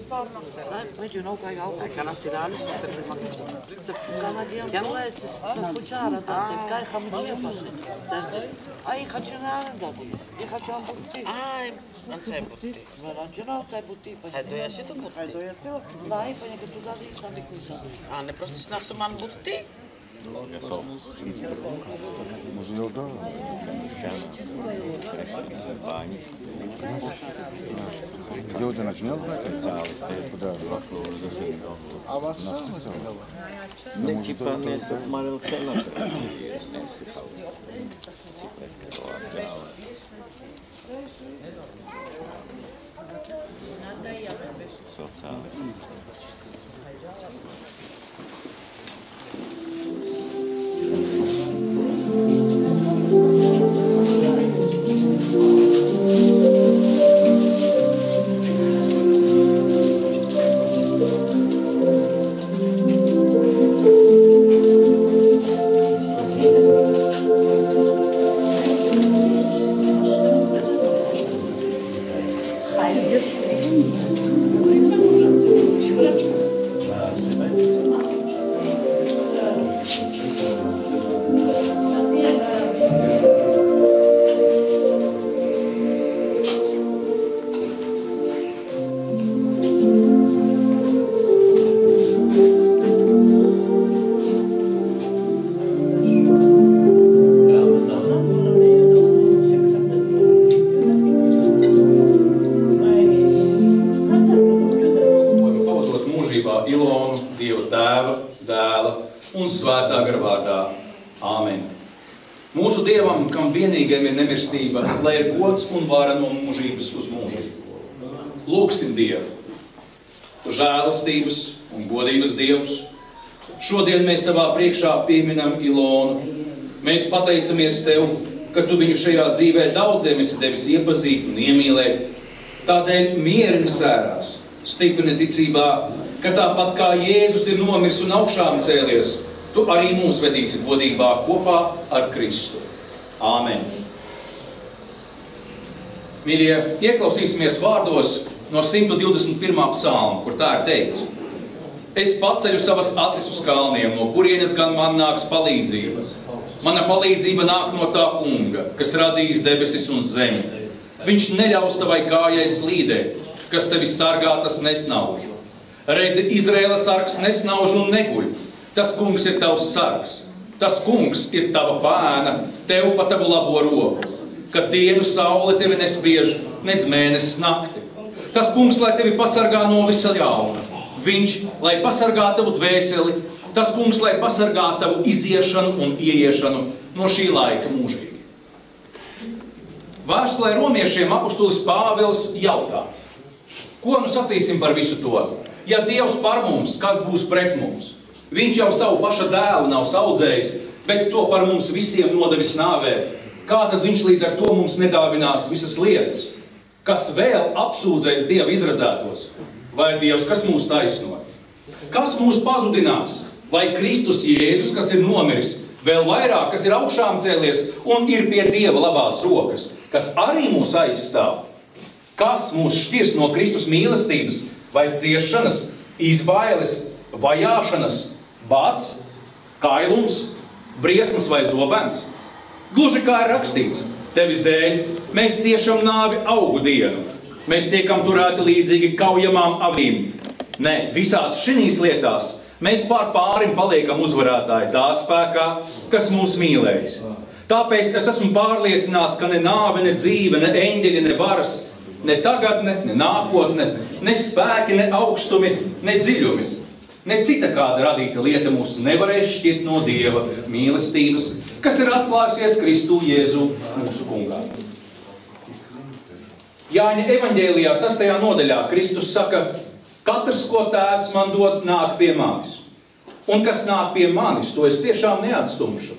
Vedi un'oca auto che la si dà я вчера кай хамдия пасе. Ай хочу на дати. Я хочу амбути. Ай, ансай бути. Варанчено тай бути. Дoi си то бути. Дoi си. Дай паня ке туда диш на бикуса. А не просто с нас ман бути. Možná dá. Jo, ten načínal? A vás sám neskedal? Ne, pan je Maril Cena, nesychal. Cipreskedal a dále. Sociálně. Mūsu Dievam, kam vienīgiem ir nemirstība, lai ir gods un vara no mūžības uz mūžību. Lūksim Dievu, tu žēlastības un godības Dievs. Šodien mēs tavā priekšā pieminam Ilonu. Mēs pateicamies tev, ka tu viņu šajā dzīvē daudziem esi devis iepazīt un iemīlēt. Tādēļ mierini sērās, stiprini ticībā, ka tāpat kā Jēzus ir nomirs un augšām cēlies, tu arī mūs vedīsi godībā kopā ar Kristu. Āmen. Mīļie, ieklausīsimies vārdos no 121. psalma, kur tā ir teikts. Es paceļu savas acis uz kalniem, no kurienes gan man nāks palīdzība. Mana palīdzība nāk no tā kunga, kas radījis debesis un zemi. Viņš neļaus tavai kājai slīdēt, kas tevi sargā, tas nesnauž. Redzi, Izraēla sargs nesnauž un neguļ. Tas kungs ir tavs sargs. Tas kungs ir tava pēna, tev pa tavu labo roku. Kad dienu saule tevi nespiež, nec mēnesis nakti. Tas kungs, lai tevi pasargā no visa ļauna. Viņš, lai pasargā tavu dvēseli. Tas kungs, lai pasargā tavu iziešanu un ieiešanu no šī laika mūžīgi. Vēstulē romiešiem apustulis Pāvils jautā. Ko nu sacīsim par visu to? Ja Dievs par mums, kas būs pret mums? Viņš jau savu paša dēlu nav saudzējis, bet to par mums visiem nodevis nāvē. Kā tad viņš līdz ar to mums nedāvinās visas lietas? Kas vēl apsūdzēs Dieva izredzētos? Vai Dievs, kas mūs taisno? Kas mūs pazudinās? Vai Kristus Jēzus, kas ir nomiris, vēl vairāk, kas ir augšām cēlies un ir pie Dieva labās rokas, kas arī mūs aizstāv? Kas mūs šķirs no Kristus mīlestības? Vai ciešanas, izbailes, vajāšanas, bāds, kailums, briesmas vai zobens? Gluži kā ir rakstīts, tevis dēļ mēs ciešam nāvi augu dienu. Mēs tiekam turēti līdzīgi kaujamām avīm. Nē, visās šinīs lietās mēs pār pārim paliekam uzvarētāji tā spēkā, kas mūs mīlējis. Tāpēc es esmu pārliecināts, ka ne nāve, ne dzīve, ne eņģeļi, ne varas, ne tagadne, ne nākotne, ne spēki, ne augstumi, ne dziļumi. Ne cita kāda radīta lieta mūs nevarēs šķirt no Dieva mīlestības, kas ir atklājusies Kristu Jēzu mūsu kungā. Jāņa evaņģēlijā 6. nodaļā Kristus saka, katrs, ko tēvs man dod, nāk pie manis. Un kas nāk pie manis, to es tiešām neatstumšu,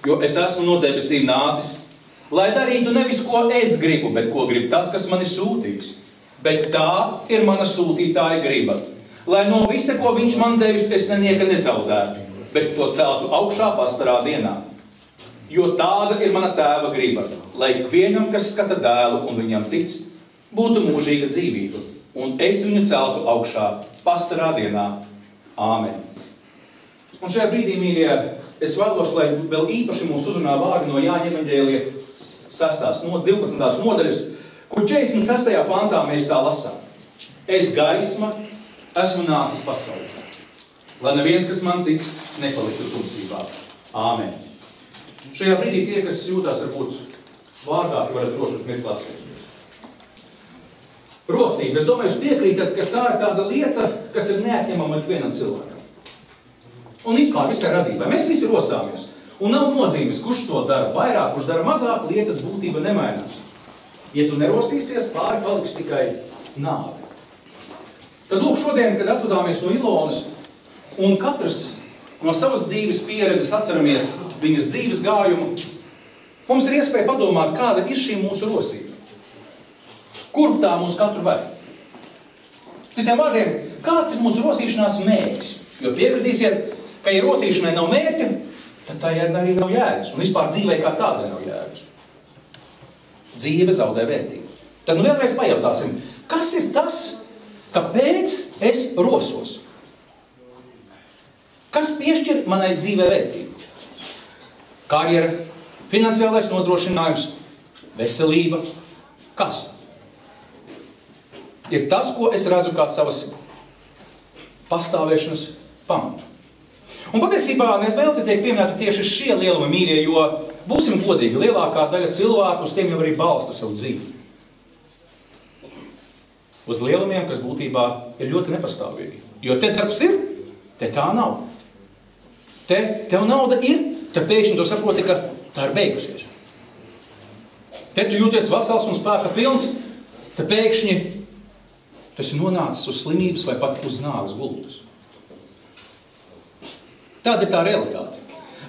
jo es esmu no debesīm nācis, lai darītu nevis, ko es gribu, bet ko grib tas, kas mani sūtīs. Bet tā ir mana sūtītāja griba. Lai no visa, ko viņš man devis, es nenieka nezaudētu, bet to celtu augšā pastarā dienā. Jo tāda ir mana tēva griba, lai ikvienam, kas skata dēlu un viņam tic, būtu mūžīga dzīvība. un es viņu celtu augšā pastarā dienā. Āmen. Un šajā brīdī, mīļie, es vēlos, lai vēl īpaši mūs uzrunā vārdi no Jāņa evaņģēlija 12. nodaļas, kur 46. pantā mēs tā lasām. Es gaisma esmu nācis pasaulē, lai neviens, kas man tic, nepaliktu tumsībā. Āmen. Šajā brīdī tie, kas jūtās varbūt vārgāki, varat droši uz mirkli apsēsties. Rosība. Es domāju, jūs piekrītat, ka tā ir tāda lieta, kas ir neatņemama ikvienam cilvēkam. Un vispār visai radībai. Mēs visi rosāmies. Un nav nozīmes, kurš to dara vairāk, kurš dara mazāk, lietas būtība nemainās. Ja tu nerosīsies, pāri paliks tikai nāve. Tad lūk, šodien, kad atvadāmies no Ilonas, un katrs no savas dzīves pieredzes atceramies viņas dzīves gājumu, mums ir iespēja padomāt, kāda ir šī mūsu rosība. Kur tā mūs katru ved? Citiem vārdiem, kāds ir mūsu rosīšanās mērķis? Jo piekritīsiet, ka ja rosīšanai nav mērķa, tad tā arī nav jēgas. Un vispār dzīvē kā tādai nav jēgas. Dzīve zaudē vērtību. Tad vēlreiz pajautāsim, kas ir tas, kāpēc es rosos? Kas piešķir manai dzīvē vērtību? Karjera, finansiālais nodrošinājums, veselība. Kas? Ir tas, ko es redzu kā savas pastāvēšanas pamatu. Un patiesībā nevelti tiek pieminēti tieši šie lielumi, mīļie, jo būsim godīgi, lielākā daļa cilvēku uz tiem jau arī balsta savu dzīvi. Uz lielumiem, kas būtībā ir ļoti nepastāvīgi. Jo te darbs ir, te tā nav. Tev nauda ir, te pēkšņi tu saproti, ka tā ir beigusies. Te tu jūties vesels un spēka pilns, te pēkšņi tu esi nonācis uz slimības vai pat uz nāves gultas. Tāda ir tā realitāte.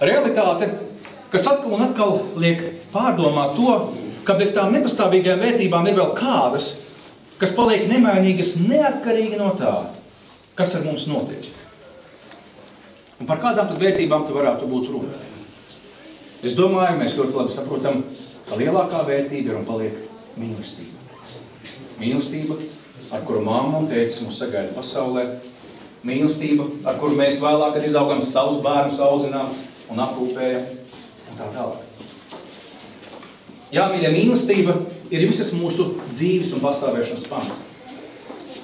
Realitāte, kas atkal un atkal liek pārdomāt to, ka bez tām nepastāvīgajām vērtībām ir vēl kādas, kas paliek nemainīgas neatkarīgi no tā, kas ar mums notiek. Un par kādām tad vērtībām tu varētu būt runa? Es domāju, mēs ļoti labi saprotam, ka lielākā vērtība ir un paliek mīlestība. Mīlestība, ar kuru mamma un tētis mūs sagaida pasaulē. Mīlestība, ar kuru mēs vēlāk, kad izaugam savus bērnus audzinām un aprūpējam un tā tālāk. Jā, mīļie, mīlestība ir visas mūsu dzīves un pastāvēšanas pamats.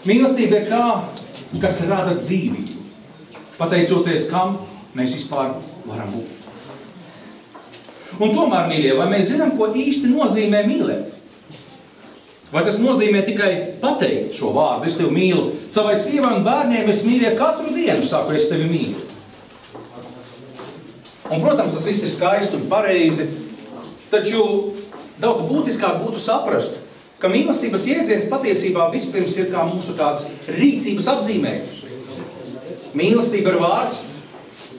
Mīlestība ir tā, kas rada dzīvību, pateicoties kam mēs vispār varam būt. Un tomēr, mīļie, vai mēs zinām, ko īsti nozīmē mīlēt? Vai tas nozīmē tikai pateikt šo vārdu, es tevi mīlu? Savai sievai un bērniem es mīļie katru dienu saku, es tevi mīlu. Un, protams, tas viss ir skaisti un pareizi, taču daudz būtiskāk būtu saprast, ka mīlestības jēdziens patiesībā vispirms ir kā mūsu tādas rīcības apzīmējums. Mīlestība ir vārds,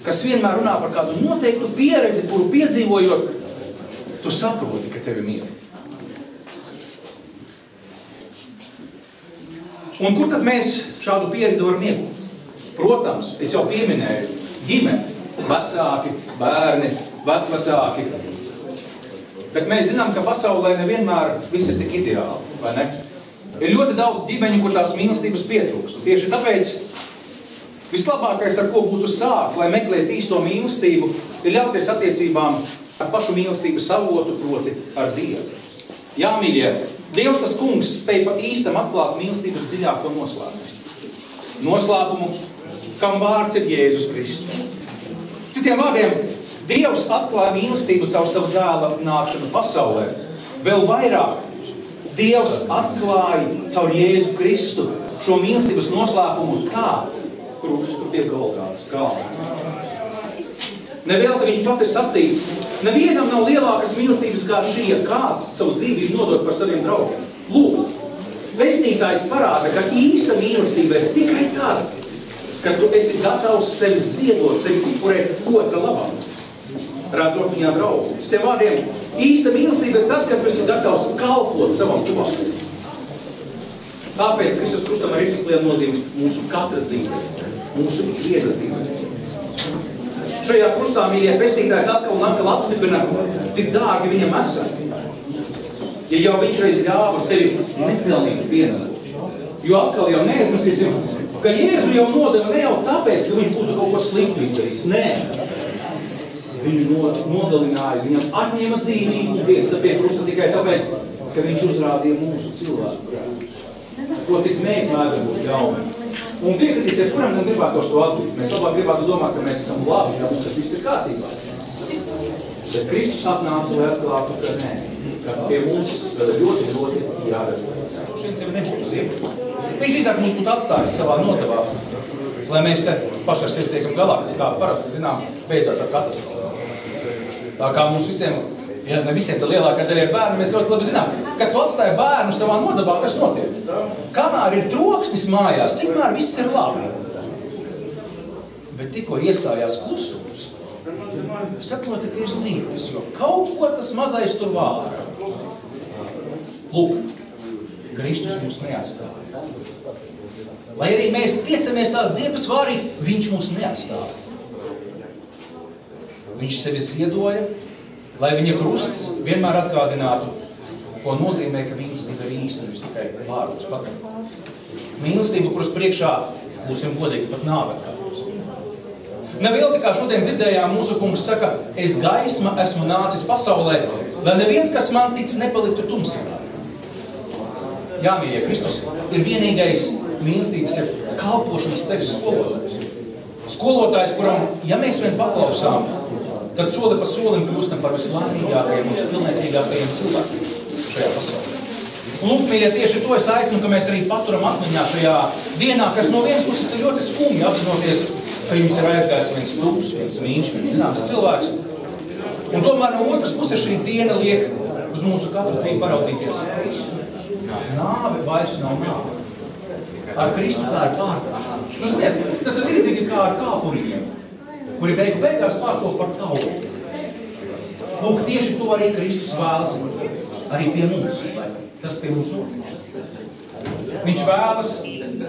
kas vienmēr runā par kādu noteiktu pieredzi, kuru piedzīvojot, tu saproti, ka tevi mīli. Un kur tad mēs šādu pieredzi varam iegūt? Protams, es jau pieminēju, ģimene, vecāki, bērni, vecvecāki. Bet mēs zinām, ka pasaulē nevienmēr viss ir tik ideāli, vai ne? Ir ļoti daudz ģimeņu, kur tās mīlestības pietrūkst. Un tieši tāpēc vislabākais, ar ko būtu sākt, lai meklēt īsto mīlestību, ir ļauties attiecībām ar pašu mīlestības avotu, proti ar Dievu. Jā, mīļie, Dievs tas kungs spēj pa īstam atklāt mīlestības dziļāko noslēpumu. Noslēpumu, kam vārds ir Jēzus Kristus. Citiem vārdiem, Dievs atklāja mīlestību caur savu dēla nākšanu pasaulē. Vēl vairāk, Dievs atklāja caur Jēzu Kristu šo mīlestības noslēpumu tā, krustu pie Golgātas kalna. Nevēl, ka viņš pats ir sacījis, nevienam nav lielākas mīlestības kā šī, ja kāds savu dzīvību nodod par saviem draugiem. Lūk, pestītājs parāda, ka īsta mīlestība ir tikai tāda, ka tu esi gatavs sevi ziedot, sevi upurēt otra labā, redzot viņā draugu. S tiem vārdiem, īsta mīlestība ir tad, kad tu esi gatavs kalpot savam tuvākajam. Tāpēc Kristus krustam arī tik liela nozīme mūsu katra dzīve, mūsu ikviena dzīve. Šajā krustā, mīļie, pestītājs atkal un atkal apstiprina, cik dārgi viņam esam. Ja jau viņš reiz ļāva sevi nepilnīgi pienākt, Jo atkal jau neaizmirsīsim, ka Jēzu jau nodeva ne jau tāpēc, ka viņš būtu kaut ko sliktu izdarījis. Nē. Viņu nogalināja, viņam atņēma dzīvību un tiesa pie krusta tikai tāpēc, ka viņš uzrādīja mūsu cilvēku. To, cik mēs mēdzam būt jauni. Un piekritīsiet, kuram gan gribētos to atzīt. Mēs labāk gribētu domāt, ka mēs esam labi, ja mums tas viss ir kārtībā. Bet Kristus atnāca, lai atklātu, ka nē. Ka pie mums ļoti, ļoti jādara. Šeit sevi nebūtu ziemot. Viņš drīzāk mums būtu atstājis savā nodevā, lai mēs te paši ar sevi tiekam galā, kas kā parasti zinām, beidzās ar katastrofu. Tā kā mums visiem, ja ne visiem, tad lielākā daļa ir bērni, mēs ļoti labi zinām, kad tu atstāji bērnu savā nodevā, kas notiek? Kamēr ir troksnis mājās, tikmēr viss ir labi. Bet tikko iestājās klusums, saproti, ka ir ziepes, jo kaut ko tas mazais tur vāra. Lūk, Kristus mūs neatstāja. Lai arī mēs tiecamies tās ziepes vārīt, viņš mūs neatstāja. Viņš sevi ziedoja, lai viņa krusts vienmēr atgādinātu, ko nozīmē, ka mīlestība ir īsta, nevis tikai vārdos pateikt. Mīlestība, kuras priekšā būsim godīgi pat nāve kāpos. Nevēlti, kā šodien dzirdējām, mūsu kungs saka, es gaisma esmu nācis pasaulē, lai neviens, kas man tic, nepaliktu tumsā. Jā, mīļie, Kristus ir vienīgais mīlestības ir kalpošanas ceļu skolotājs. Skolotājs, kuram, ja mēs vien paklausām, tad soli pa solim kļūstam par vislaimīgākajiem un pilnīgākajiem cilvēkiem šajā pasaulē. Un lūk, mīļie, tieši to es aicinu, ka mēs arī paturam atmiņā šajā dienā, kas no vienas puses ir ļoti skumji apzinoties, ka jums ir aizgājis viens klubs, viens mīņš, viens zināms cilvēks. Un tomēr no otras puses šī diena liek uz mūsu katru dzīvi paraudzīties. Nāve vairs nav nāve. Ar Kristu tā ir pārtāšana. Nu, ziniet, tas ir līdzīgi kā ar kāpuriem, kuri beigās pārto par taulu. Lūk, tieši to arī Kristus vēlas, arī pie mums, lai tas pie mums notiek. Viņš vēlas,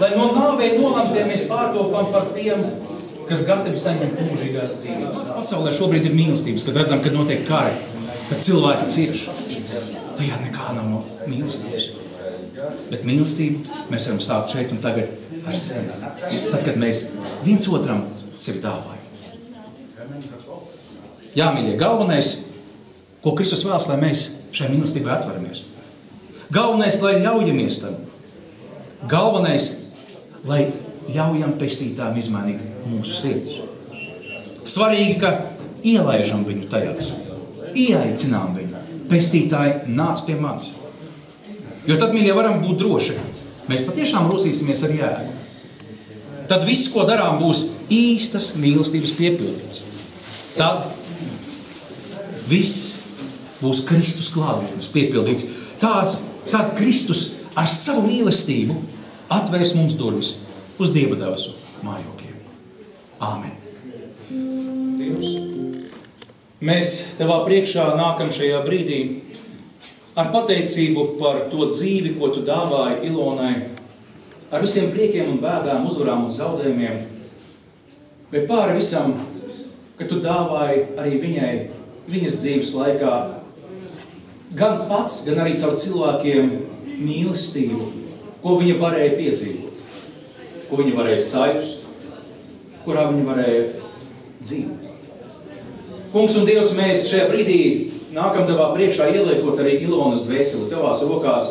lai no nāvei nolemtiem mēs pārtopam par tiem, kas gatavi saņemt mūžīgās dzīvības. Pasaulē šobrīd ir mīlestības, kad redzam, kad notiek kari, kad cilvēki cieš. Tajā nekā nav no mīlestības. Bet mīlestību mēs varam sākt šeit un tagad ar sevi. Tad, kad mēs viens otram sevi dāvājam. Jā, mīļie, galvenais, ko Kristus vēlas, lai mēs šai mīlestībai atveramies. Galvenais, lai ļaujamies tam. Galvenais, lai ļaujam pestītājiem izmainīt mūsu sirdis. Svarīgi, ka ielaižam viņu tajās. Ieaicinām viņu. Pestītāji, nāc pie manis. Jo tad, mīļie, varam būt droši. Mēs patiešām rosīsimies ar jēgu. Tad viss, ko darām, būs īstas mīlestības piepildīts. Tad viss būs Kristus klātbūtnes piepildīts. Tad Kristus ar savu mīlestību atvērs mums durvis uz Dieva debesu mājokļiem. Āmen. Dievs, mēs Tavā priekšā nākam šajā brīdī ar pateicību par to dzīvi, ko Tu dāvāji Ilonai, ar visiem priekiem un bēdām, uzvarām un zaudējumiem, bet pāri visam, ka Tu dāvāji arī viņai, viņas dzīves laikā, gan pats, gan arī caur cilvēkiem mīlestību, ko viņa varēja piedzīvot, ko viņa varēja sajust, kurā viņa varēja dzīvot. Kungs un Dievs, mēs šajā brīdī nākam Tavā priekšā ieliekot arī Ilonas dvēseli Tavās rokās,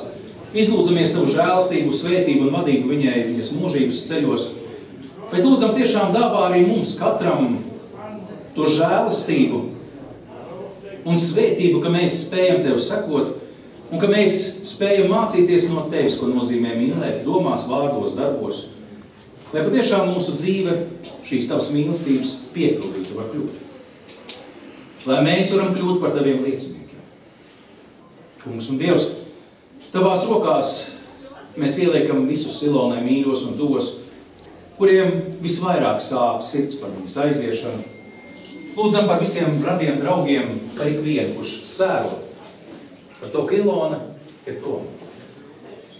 izlūdzamies Tavu žēlastību, svētību un vadību viņai viņas mūžības ceļos, bet lūdzam tiešām dāvā arī mums katram to žēlastību un svētību, ka mēs spējam Tev sekot un ka mēs spējam mācīties no Tevis, ko nozīmē mīlēt domās, vārdos, darbos, lai patiešām mūsu dzīve šīs Tavas mīlestības piepildītu var kļūt. Lai mēs varam kļūt par Taviem lieciniekiem. Kungs un Dievs, Tavās rokās mēs ieliekam visus Ilonai mīļos un tos, kuriem visvairāk sāp sirds par viņas aiziešanu. Lūdzam par visiem radiem draugiem, par ikvienu, kurš sēro par to, ka Ilona ir prom.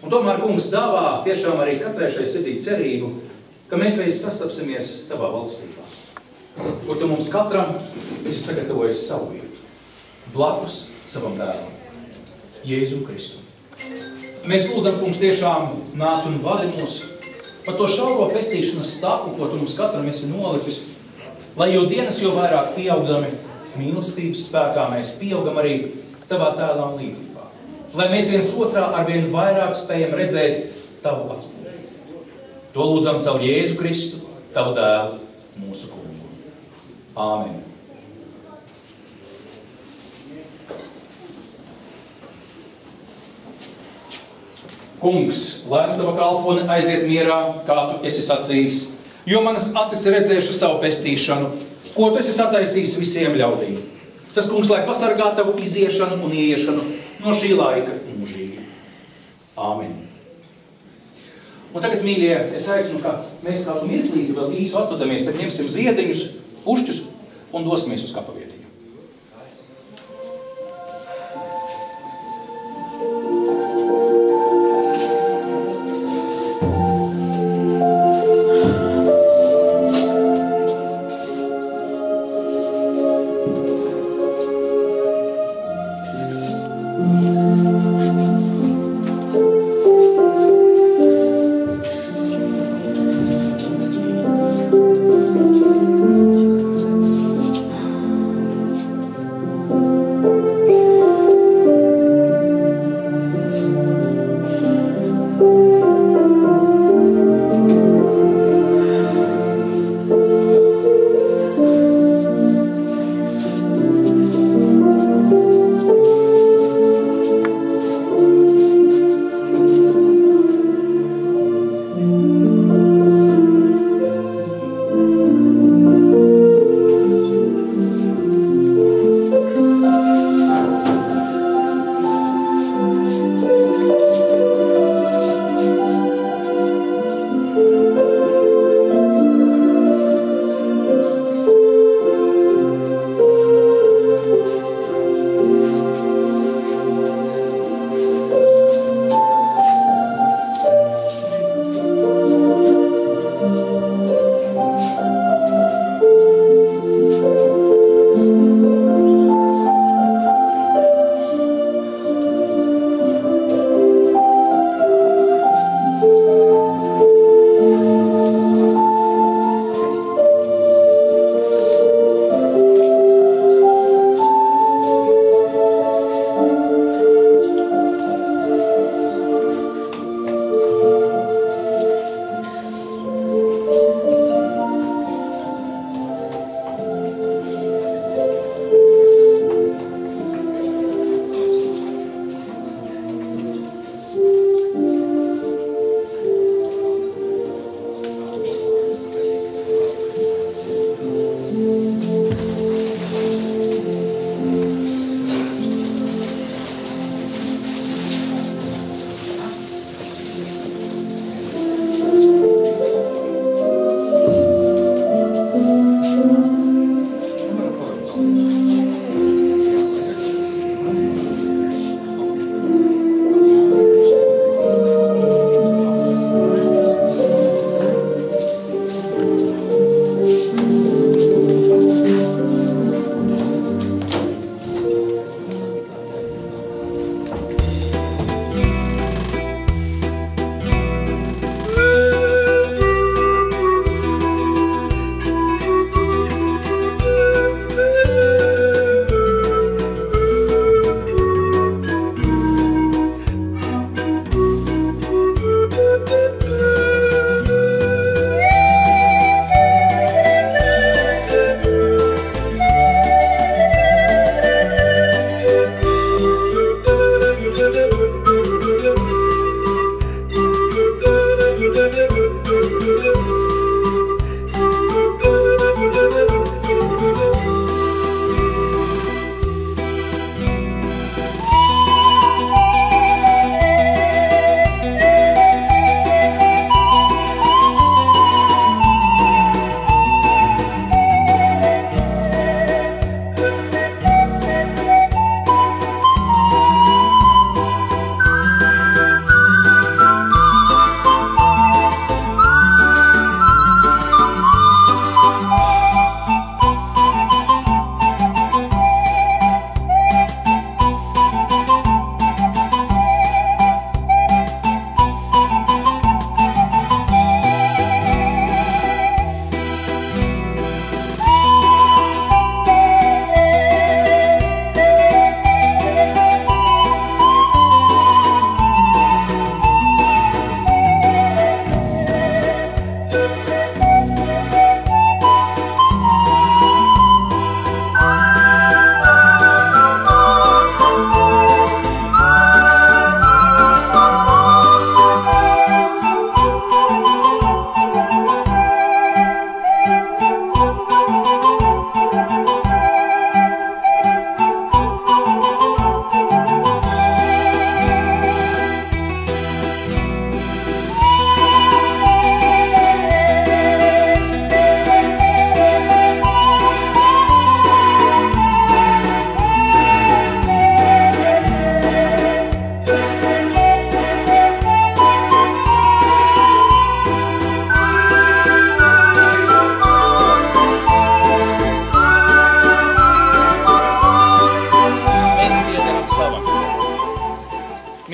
Un tomēr, Kungs, dāvā tiešām arī katrai šai sirdī cerību, ka mēs reiz sastapsimies Tavā valstībā, kur Tu mums katram esi sagatavojis savu vietu, blakus savam dēlam, Jēzu Kristu. Mēs lūdzam, kungs, tiešām nāc un vadi mūs pa to šauro pestīšanas stapu, ko tu mums katram esi nolicis, lai jo dienas, jo vairāk pieaugdami mīlestības spēkā, mēs pieaugam arī tavā tēlā un līdzībā. Lai mēs viens otrā arvien vairāk spējam redzēt tavu atspūgu. To lūdzam caur Jēzu Kristu, tavu dēlu, mūsu kungu. Āmen. Kungs, lai tava kalpone aiziet mierā, kā tu esi sacījis, jo manas acis ir redzējušas tavu pestīšanu, ko tu esi sataisījis visiem ļaudīm. Tas, kungs, lai pasargā tavu iziešanu un ieiešanu no šī laika mūžīgi. Āmen. Un tagad, mīļie, es aicinu, ka mēs kādu mirklīti vēl īsu atvadamies, tad ņemsim ziediņus, pušķus un dosimies uz kapavietiņu.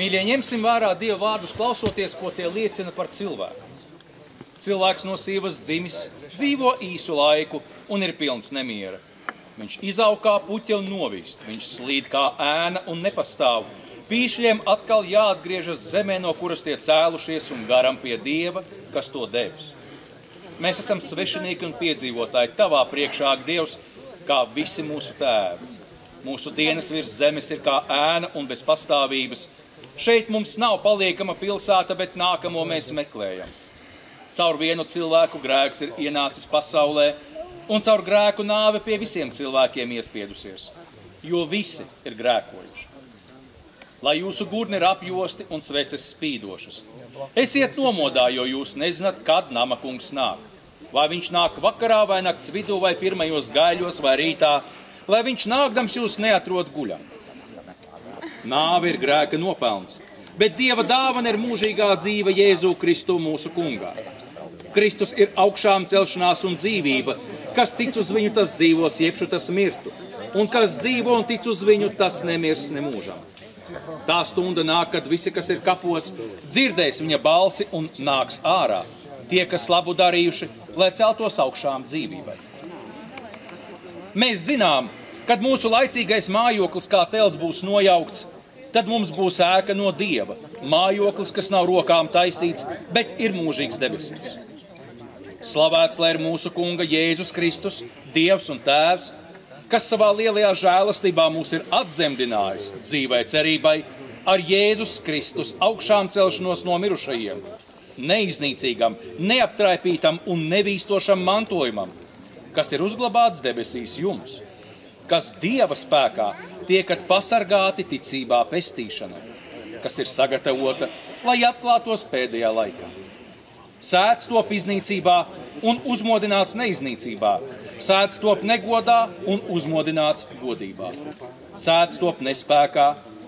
Mīļie, ņemsim vērā Dieva vārdus, klausoties, ko tie liecina par cilvēku. Cilvēks no sievas dzimis, dzīvo īsu laiku un ir pilns nemiera. Viņš izaug kā puķa un novist, viņš slīd kā ēna un nepastāv. Pīšļiem atkal jāatgriežas zemē, no kuras tie cēlušies, un garam pie Dieva, kas to devis. Mēs esam svešinieki un piedzīvotāji tavā priekšā, Dievs, kā visi mūsu tēvi. Mūsu dienas virs zemes ir kā ēna un bez pastāvības. Šeit mums nav paliekama pilsēta, bet nākamo mēs meklējam. Caur vienu cilvēku grēks ir ienācis pasaulē, un caur grēku nāve pie visiem cilvēkiem iespiedusies, jo visi ir grēkojuši. Lai jūsu gurni ir apjosti un sveces spīdošas. Esiet nomodā, jo jūs nezināt, kad nama kungs nāk. Vai viņš nāk vakarā, vai nakts vidū, vai pirmajos gaiļos, vai rītā, lai viņš nākdams jūs neatrod guļam. Nāve ir grēka nopelns, bet Dieva dāvana ir mūžīgā dzīve Jēzu Kristu mūsu kungā. Kristus ir augšām celšanās un dzīvība, kas tic uz viņu, tas dzīvos, jebšu tas mirtu, un kas dzīvo un tic uz viņu, tas nemirs nemūžam. Tā stunda nāk, kad visi, kas ir kapos, dzirdēs viņa balsi un nāks ārā. Tie, kas labu darījuši, lai celtos augšām dzīvībai. Mēs zinām, kad mūsu laicīgais mājoklis kā telts būs nojaukts, tad mums būs ēka no Dieva, mājoklis, kas nav rokām taisīts, bet ir mūžīgs debesīs. Slavēts, lai ir mūsu kunga Jēzus Kristus, Dievs un Tēvs, kas savā lielajā žēlastībā mūs ir atzemdinājis dzīvai cerībai ar Jēzus Kristus augšām celšanos no mirušajiem, neiznīcīgam, neaptraipītam un nevīstošam mantojumam, kas ir uzglabāts debesīs jums, kas Dieva spēkā tiekat pasargāti ticībā pestīšanai, kas ir sagatavota, lai atklātos pēdējā laikā. Sēts top iznīcībā un uzmodināts neiznīcībā. Sēts top negodā un uzmodināts godībā. Sēts top nespēkā,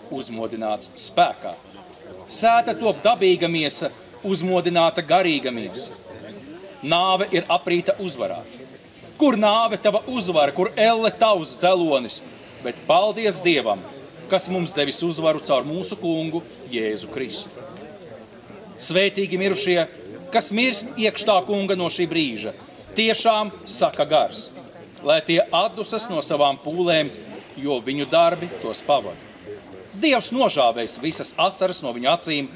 uzmodināts spēkā. Sēta top dabīga miesa, uzmodināta garīga miesa. Nāve ir aprīta uzvarā. Kur nāve tava uzvara, kur elle tavs dzelonis, bet paldies Dievam, kas mums devis uzvaru caur mūsu kungu Jēzu Kristu. Svētīgi mirušie, kas mirst iekš tā kunga no šī brīža, tiešām saka gars, lai tie atdusas no savām pūlēm, jo viņu darbi tos pavada. Dievs nožāvēs visas asaras no viņu acīm,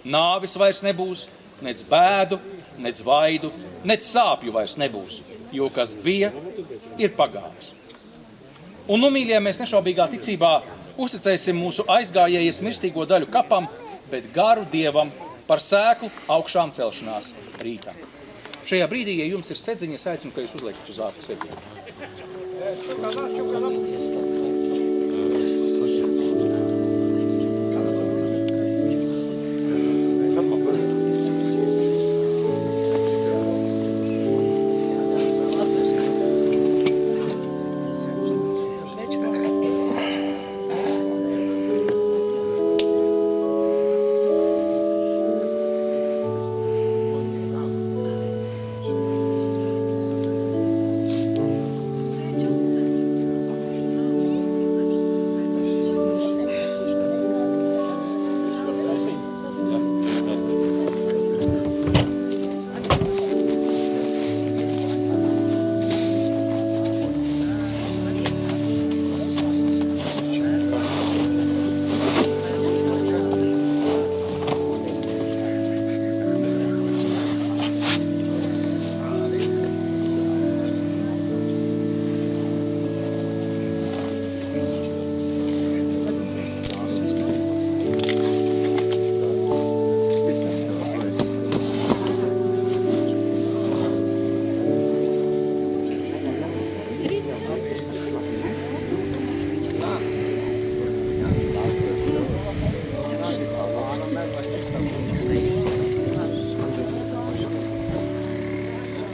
nāvis vairs nebūs, nec bēdu, nec vaidu, nec sāpju vairs nebūs, jo kas bija, ir pagājis. Un, mīļie, mēs nešaubīgā ticībā uzticēsim mūsu aizgājējies mirstīgo daļu kapam, bet garu Dievam par sēklu augšām celšanās rītam. Šajā brīdī, ja jums ir sedziņa, es aicinu, ka jūs uzliekat uz ārpu sedziņu.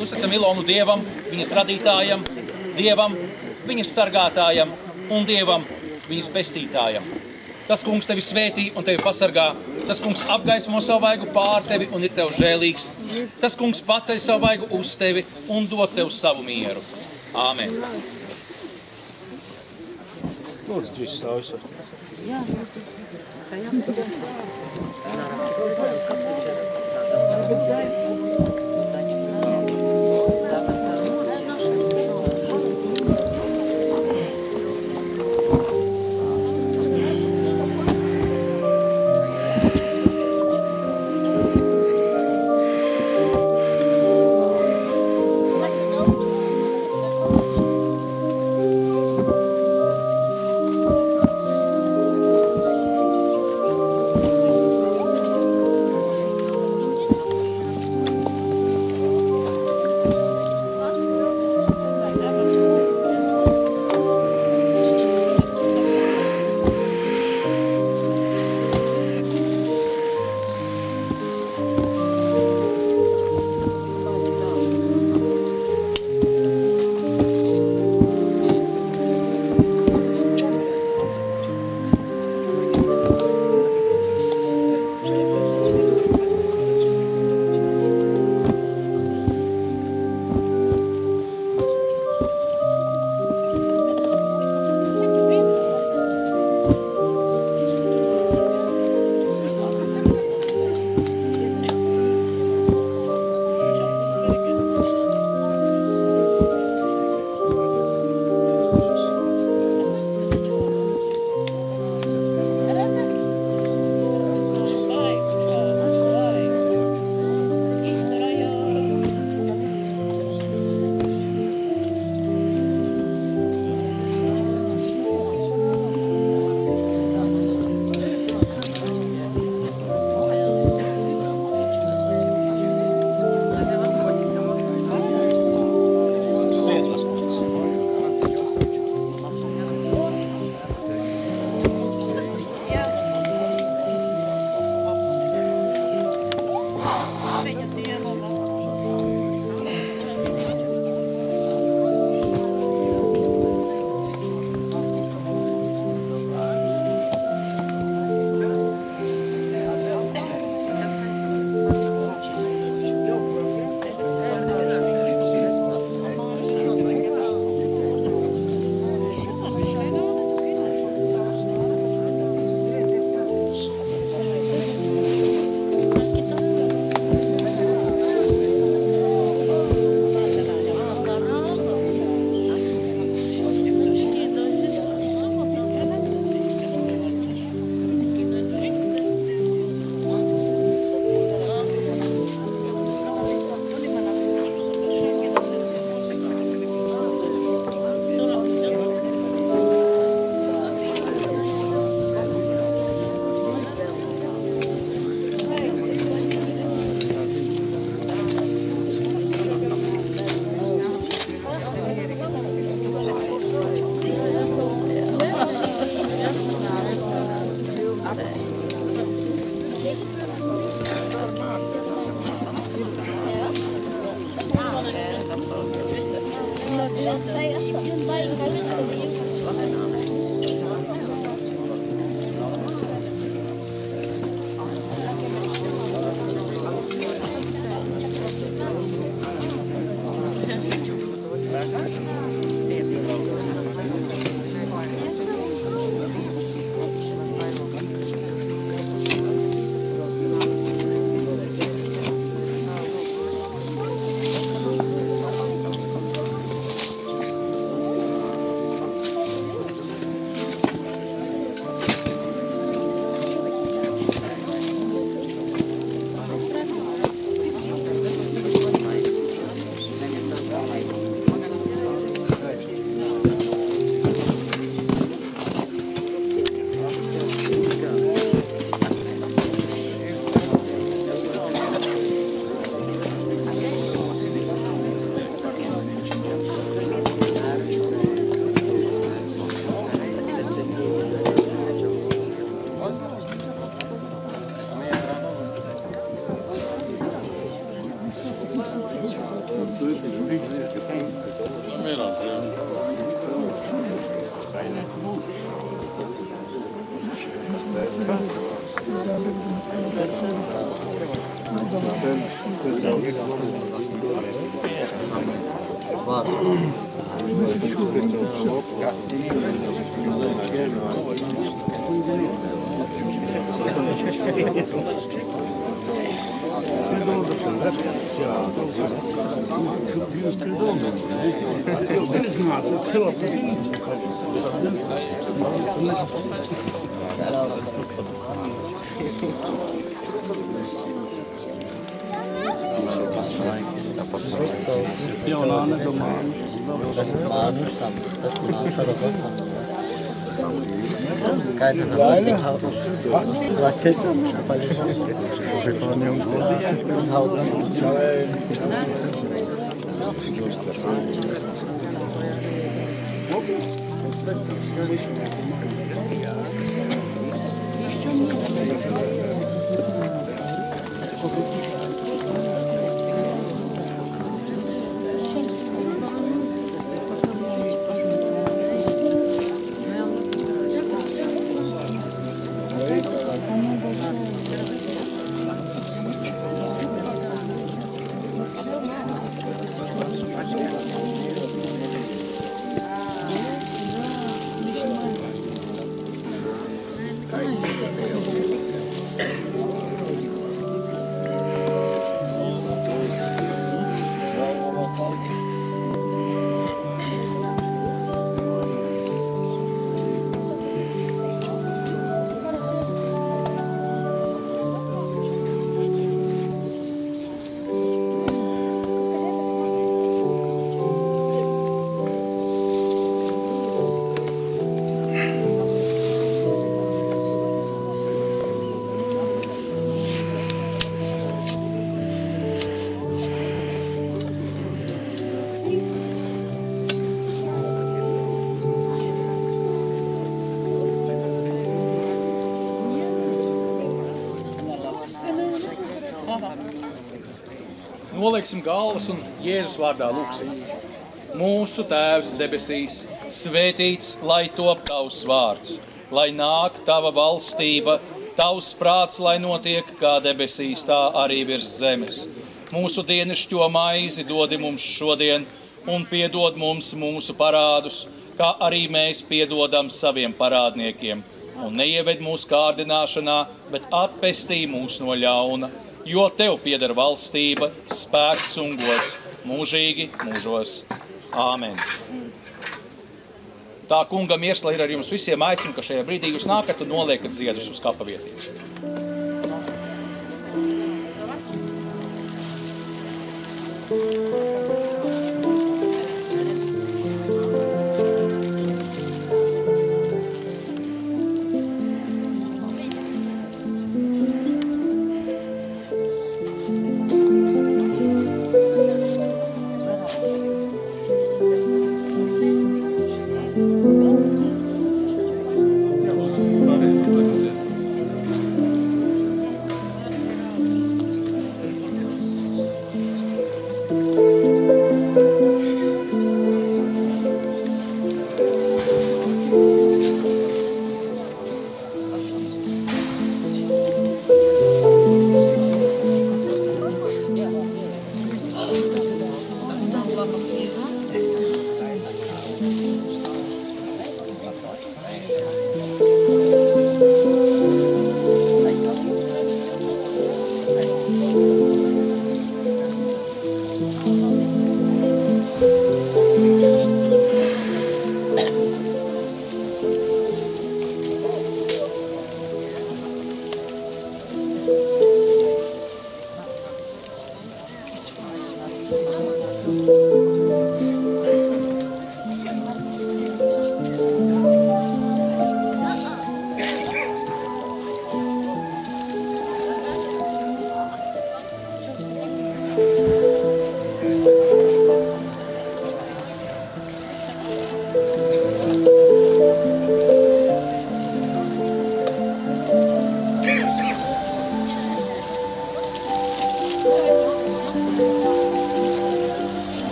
Uzticam Ilonu Dievam, viņas radītājam, Dievam, viņas sargātājam un Dievam, viņas pestītājam. Tas kungs tevi svētī un tevi pasargā. Tas kungs apgaismo savu vaigu pār tevi un ir tev žēlīgs. Tas kungs paceļ savu vaigu uz tevi un dod tev savu mieru. Āmen. Lūdzu, drīz stāvis. Noliksim galvas un Jēzus vārdā lūksim. Mūsu Tēvs debesīs, svētīts, lai top tavs vārds, lai nāk tava valstība, tavs prāts, lai notiek kā debesīs, tā arī virs zemes. Mūsu dienascho maizi dodi mums šodien un piedod mums mūsu parādus, kā arī mēs piedodam saviem parādniekiem. Un neieved mūsu kārdināšanā, bet atpestī mūs no ļauna, jo tev pieder valstība, spēks un gods mūžīgi mūžos. Āmen. Tā kunga miers, lai ir ar jums visiem, aicinu, ka šajā brīdī jūs nākat un noliekat ziedus uz kapa vietības.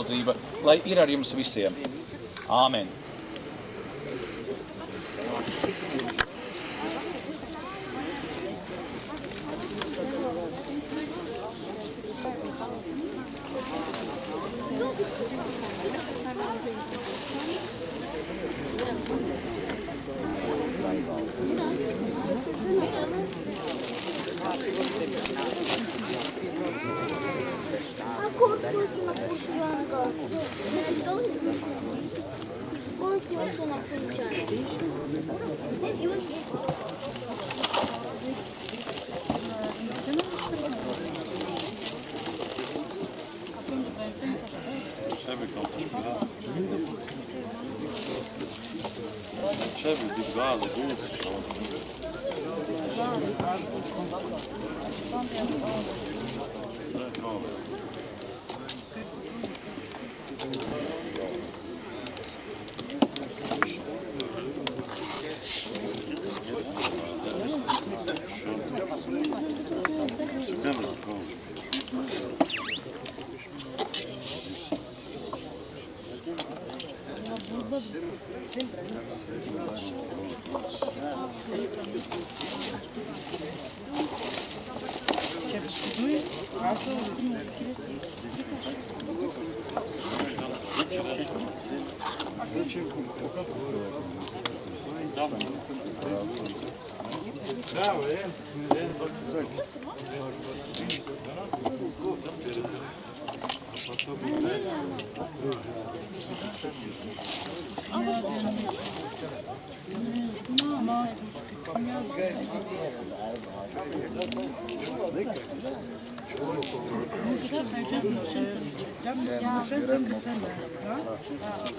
draudzība, lai ir ar jums visiem. Āmen.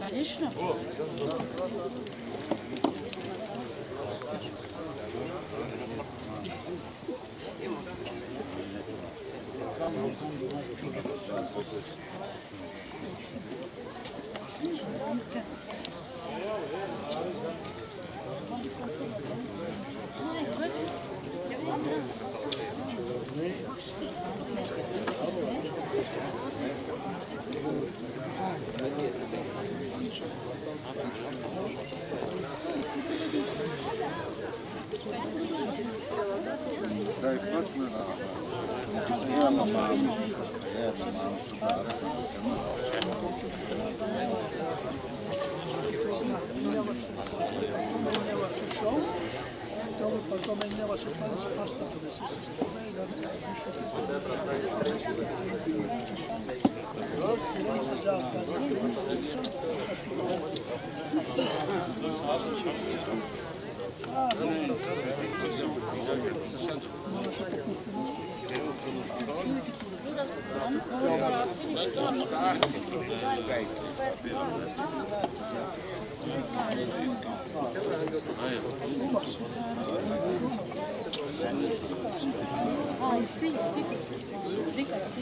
Конечно. Ah, ici, ici. Dica, ici.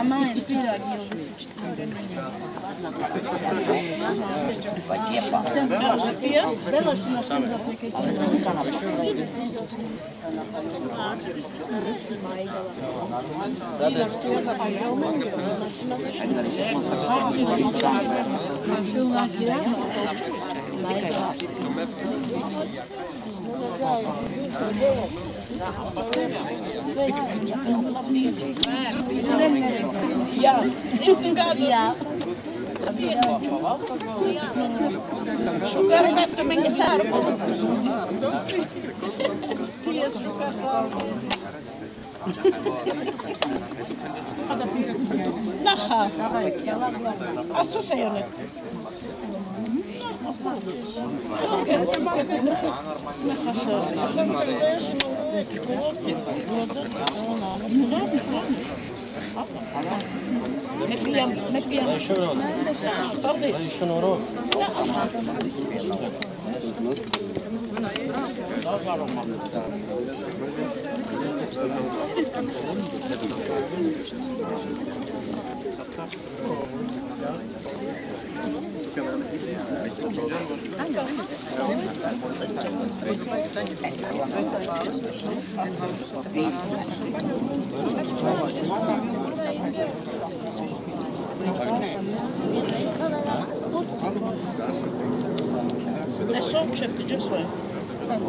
Ma ispira tikai vārds. Jā, 100 gadu. Jā. Šugara gadu minga sārpa. Ties šugara sārpa. Naha. A co se jone? Ne soğuk çöptü cüsü. Sasta.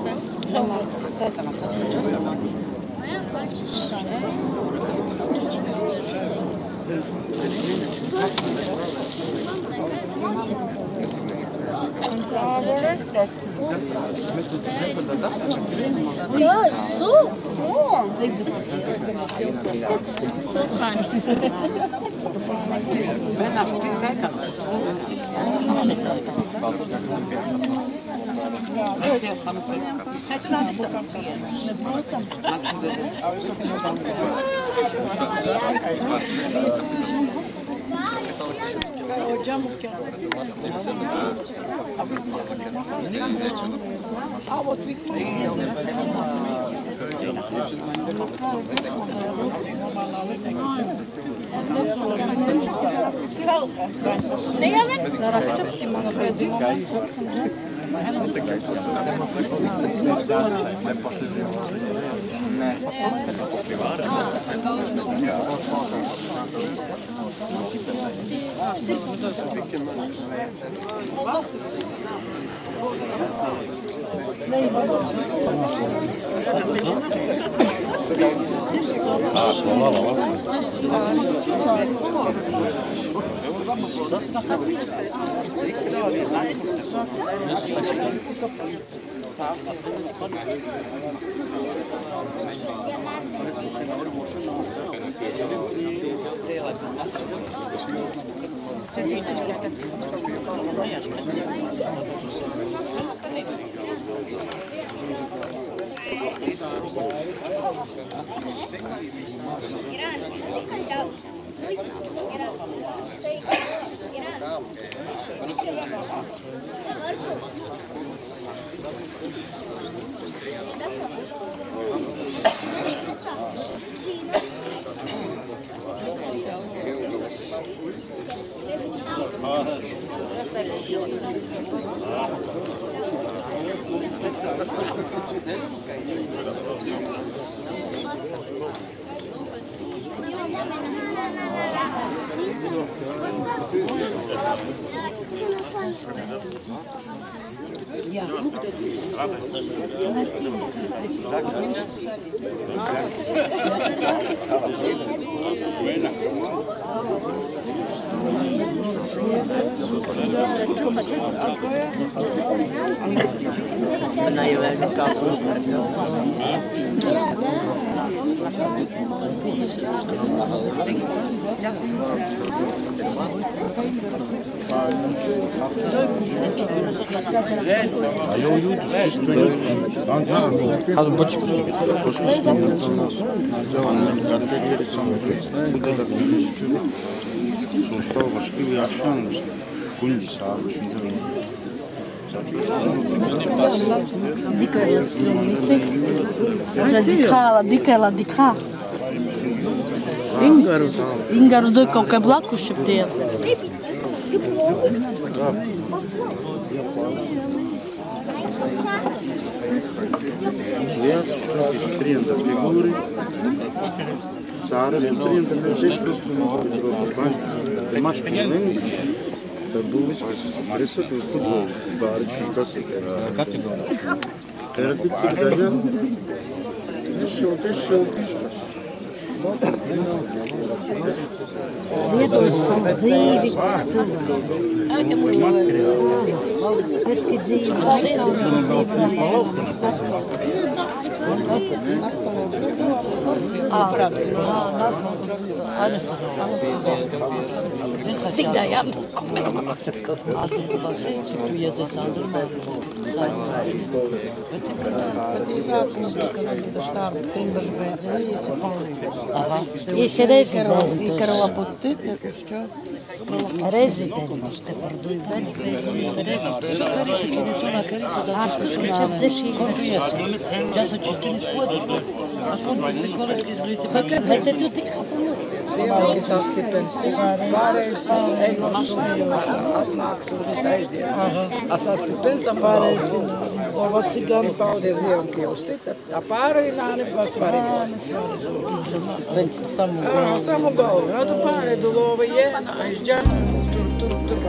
Tamam. Zaten Ой, суп! О! Hadi baçık usta. Sonuçta başka bir akşam işte. Kundi saat çünkü. Dika je nisi? Dika. Ingaru da kaut kā blakus šeptiet. Я тренда фигуры. Сара тренда лежит просто на домашний рынок. Būviskis, presatus futbols, bārči, kas ir? Herbicid daļa. Tiešām piškas. Ziedos savu dzīvi cilvēku. Eski dzīvi, Тогда я Esi rezidenti. Rezidentus te parduju. Bet te tu tik sapamot. Cilvēki sastipens, pārējais ejošs un atnāks un viss aiziet. Sastipens pārējais un paldies Dievam, ka jūs sita. Pārēji nav neko svarīgi. Samu galvu. Tu pārēju lova jēna, aizģēna, tur